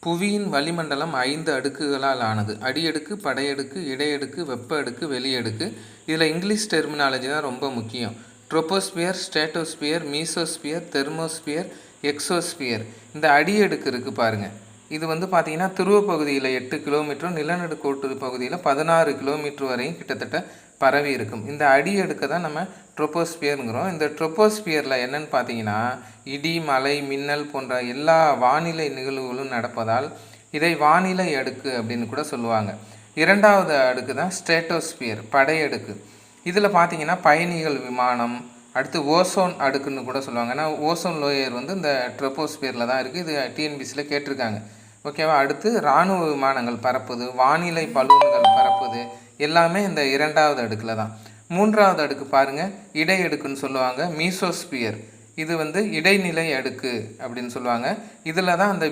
புவியின் வளிமண்டலம் 5 அடுக்குகளால் ஆனது. அடியடுக்கு, படையடுக்கு, இடையடுக்கு, வெப்ப அடுக்கு, வெளியடுக்கு. இதில் இங்கிலீஷ் டெர்மினாலஜி தான் ரொம்ப முக்கியம். Troposphere, stratosphere, mesosphere, thermosphere, exosphere. இந்த அடியடுக்கு இருக்குது பாருங்கள். இது பார்த்திங்கன்னா துருவ பகுதியில் 8 கிலோமீட்டரும், நிலநடுக்கோட்டு பகுதியில் 16 கிலோமீட்டர் வரையும் கிட்டத்தட்ட பரவி இருக்கும். இந்த அடியடுக்கை தான் நம்ம ட்ரோபோஸ்பியருங்கிறோம். இந்த ட்ரோபோஸ்பியரில் என்னென்னு பார்த்தீங்கன்னா இடி, மழை, மின்னல் போன்ற எல்லா வானிலை நிகழ்வுகளும் நடப்பதால் இதை வானிலை அடுக்கு அப்படின்னு கூட சொல்லுவாங்க. இரண்டாவது அடுக்கு தான் ஸ்ட்ராட்டோஸ்பியர், படையடுக்கு. இதில் பார்த்தீங்கன்னா பயணிகள் விமானம், அடுத்து ஓசோன் அடுக்குன்னு கூட சொல்லுவாங்க. ஏன்னா ஓசோன் லோயர் இந்த ட்ரோபோஸ்பியரில் தான் இருக்குது. இது டிஎன்பிசியில் கேட்டிருக்காங்க. ஓகேவா. அடுத்து இராணுவ விமானங்கள் பறப்புது, வானிலை பலூன்கள் பறப்புது, எல்லாமே இந்த இரண்டாவது அடுக்கில் தான். மூன்றாவது அடுக்கு பாருங்கள், இடையடுக்குன்னு சொல்லுவாங்க, மீசோஸ்பியர். இது இடைநிலை அடுக்கு அப்படின்னு சொல்லுவாங்க. இதில் தான் அந்த